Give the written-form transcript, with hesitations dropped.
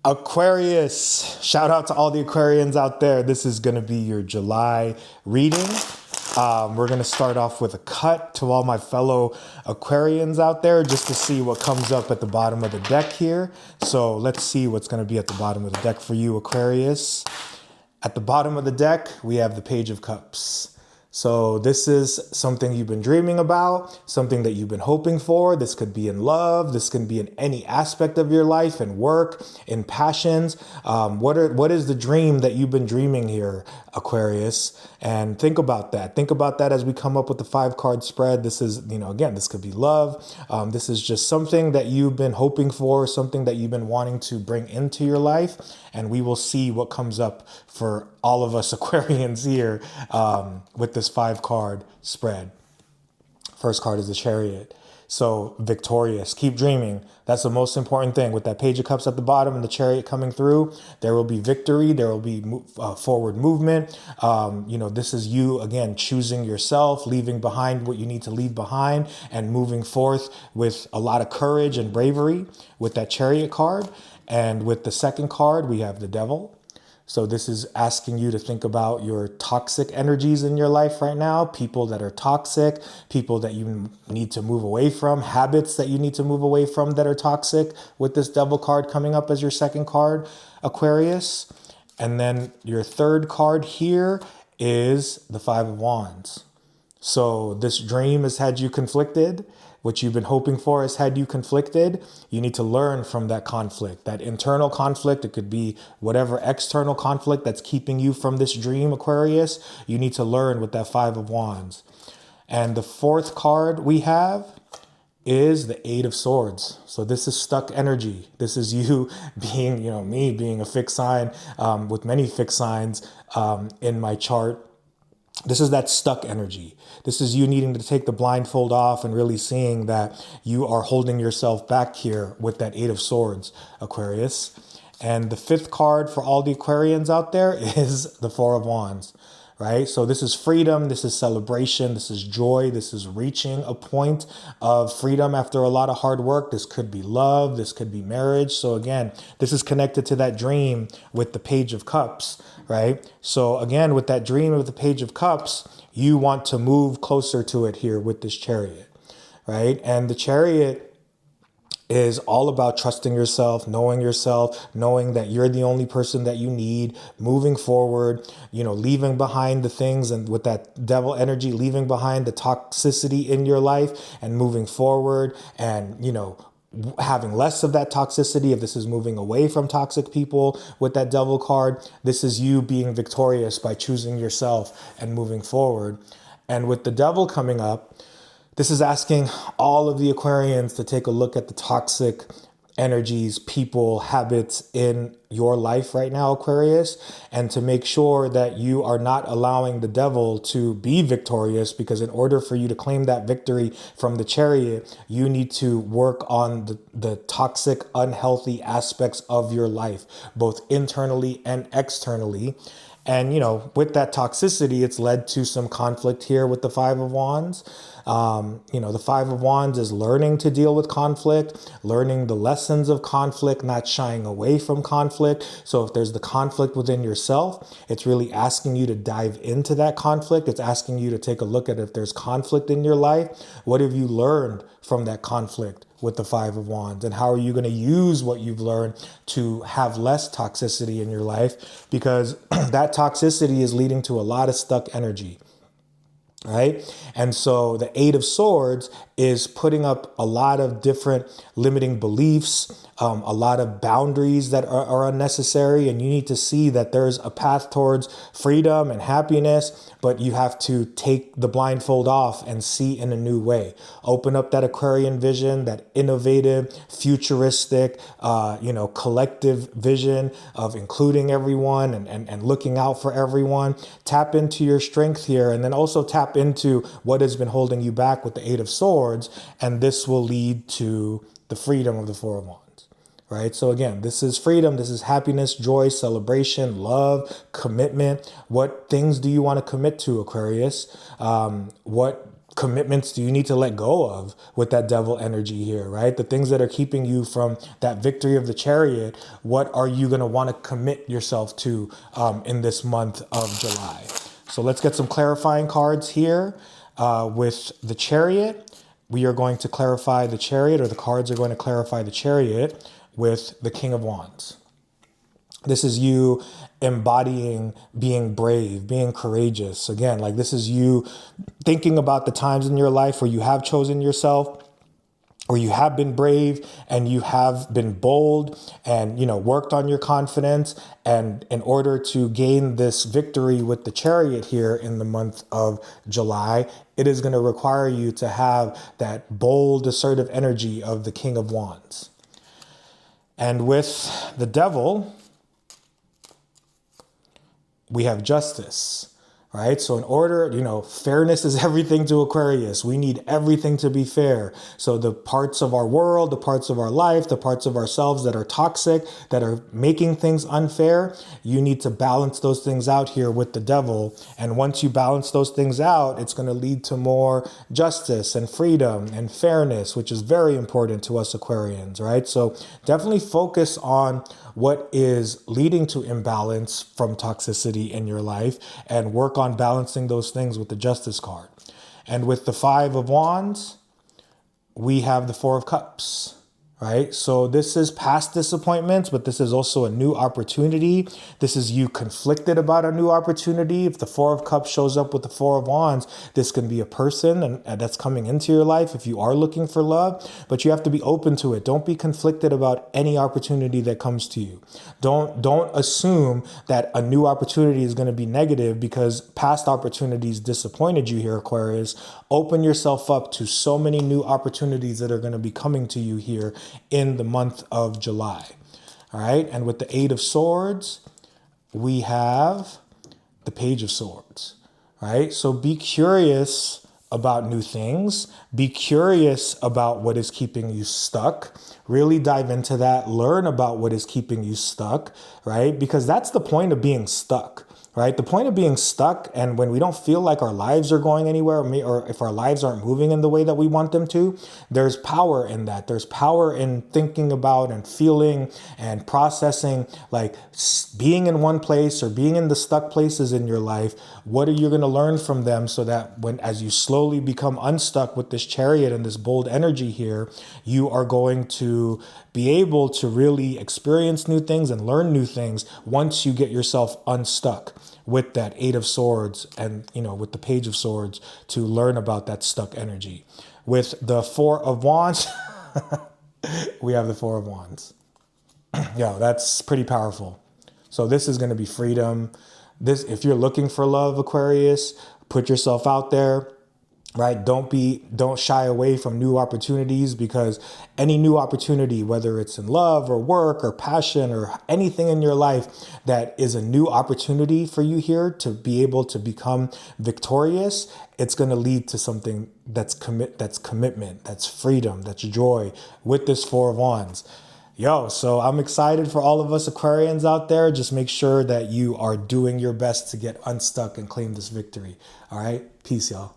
Aquarius, shout out to all the Aquarians out there. This is going to be your July reading. We're going to start off with a cut to all my fellow Aquarians out there just to see what comes up at the bottom of the deck here. So let's see what's going to be at the bottom of the deck for you, Aquarius. At the bottom of the deck, we have the Page of Cups. So this is something you've been dreaming about, something that you've been hoping for. This could be in love. This can be in any aspect of your life, in work, in passions. What is the dream that you've been dreaming here, Aquarius? And think about that. Think about that as we come up with the 5-card spread. This is, again, this could be love. This is just something that you've been hoping for, something that you've been wanting to bring into your life. And we will see what comes up for all of us Aquarians here with this 5-card spread. First card is the Chariot. So victorious, keep dreaming. That's the most important thing. With that Page of Cups at the bottom and the Chariot coming through, there will be victory. There will be forward movement. This is you, again, choosing yourself, leaving behind what you need to leave behind and moving forth with a lot of courage and bravery with that Chariot card. And with the second card, we have the Devil. So this is asking you to think about your toxic energies in your life right now, people that are toxic, people that you need to move away from, habits that you need to move away from that are toxic with this Devil card coming up as your second card, Aquarius. And then your third card here is the 5 of Wands. So this dream has had you conflicted. What you've been hoping for has had you conflicted. You need to learn from that conflict, that internal conflict. It could be whatever external conflict that's keeping you from this dream, Aquarius. You need to learn with that 5 of Wands. And the fourth card we have is the 8 of Swords. So this is stuck energy. This is you being, me being a fixed sign with many fixed signs in my chart. This is that stuck energy. This is you needing to take the blindfold off and really seeing that you are holding yourself back here with that 8 of Swords, Aquarius. And the fifth card for all the Aquarians out there is the 4 of Wands, right? So this is freedom. This is celebration. This is joy. This is reaching a point of freedom after a lot of hard work. This could be love. This could be marriage. So again, this is connected to that dream with the Page of Cups, right? So again, with that dream of the Page of Cups, you want to move closer to it here with this Chariot, right? And the Chariot is all about trusting yourself, knowing that you're the only person that you need, moving forward, leaving behind the things, and with that Devil energy, leaving behind the toxicity in your life and moving forward and, having less of that toxicity. If this is moving away from toxic people with that Devil card, this is you being victorious by choosing yourself and moving forward. And with the Devil coming up, this is asking all of the Aquarians to take a look at the toxic energies, people, habits in your life right now, Aquarius, and to make sure that you are not allowing the Devil to be victorious, because in order for you to claim that victory from the Chariot, you need to work on the toxic, unhealthy aspects of your life, both internally and externally. And, with that toxicity, it's led to some conflict here with the 5 of Wands. The 5 of Wands is learning to deal with conflict, learning the lessons of conflict, not shying away from conflict. So if there's the conflict within yourself, it's really asking you to dive into that conflict. It's asking you to take a look at if there's conflict in your life. What have you learned from that conflict with the 5 of Wands? And how are you going to use what you've learned to have less toxicity in your life? Because that toxicity is leading to a lot of stuck energy. Right. And so the 8 of Swords is putting up a lot of different limiting beliefs, a lot of boundaries that are unnecessary. And you need to see that there's a path towards freedom and happiness, but you have to take the blindfold off and see in a new way. Open up that Aquarian vision, that innovative, futuristic, collective vision of including everyone and looking out for everyone. Tap into your strength here, and then also tap into what has been holding you back with the 8 of Swords, and this will lead to the freedom of the 4 of Wands. Right? So again, this is freedom. This is happiness, joy, celebration, love, commitment. What things do you want to commit to, Aquarius? What commitments do you need to let go of with that devil energy here, right? The things that are keeping you from that victory of the Chariot, what are you going to want to commit yourself to in this month of July? So let's get some clarifying cards here with the Chariot. We are going to clarify the Chariot, or the cards are going to clarify the Chariot with the King of Wands. This is you embodying being brave, being courageous. Again, like this is you thinking about the times in your life where you have chosen yourself, or you have been brave and you have been bold and, worked on your confidence. And in order to gain this victory with the Chariot here in the month of July, it is going to require you to have that bold, assertive energy of the King of Wands. And with the Devil, we have Justice, right? So in order, fairness is everything to Aquarius. We need everything to be fair. So the parts of our world, the parts of our life, the parts of ourselves that are toxic, that are making things unfair, you need to balance those things out here with the Devil. And once you balance those things out, it's going to lead to more justice and freedom and fairness, which is very important to us Aquarians, right? So definitely focus on what is leading to imbalance from toxicity in your life and work on balancing those things with the Justice card. And with the Five of Wands, we have the Four of Cups, right? So this is past disappointments, but this is also a new opportunity. This is you conflicted about a new opportunity. If the Four of Cups shows up with the Four of Wands, this can be a person and that's coming into your life if you are looking for love, but you have to be open to it. Don't be conflicted about any opportunity that comes to you. Don't assume that a new opportunity is going to be negative because past opportunities disappointed you here, Aquarius. Open yourself up to so many new opportunities that are going to be coming to you here in the month of July. All right. And with the Eight of Swords, we have the Page of Swords, right? So be curious about new things. Be curious about what is keeping you stuck. Really dive into that. Learn about what is keeping you stuck, right? Because that's the point of being stuck. Right? The point of being stuck, and when we don't feel like our lives are going anywhere, or if our lives aren't moving in the way that we want them to, there's power in that. There's power in thinking about and feeling and processing, like being in one place or being in the stuck places in your life. What are you going to learn from them so that as you slowly become unstuck with this Chariot and this bold energy here, you are going to be able to really experience new things and learn new things once you get yourself unstuck with that Eight of Swords and, with the Page of Swords to learn about that stuck energy. With the Four of Wands, we have the Four of Wands. That's pretty powerful. So this is going to be freedom. If you're looking for love, Aquarius, put yourself out there. Right? Don't shy away from new opportunities, because any new opportunity, whether it's in love or work or passion or anything in your life that is a new opportunity for you here to be able to become victorious, it's going to lead to something that's commitment, that's freedom, that's joy with this Four of Wands. So I'm excited for all of us Aquarians out there. Just make sure that you are doing your best to get unstuck and claim this victory. All right. Peace, y'all.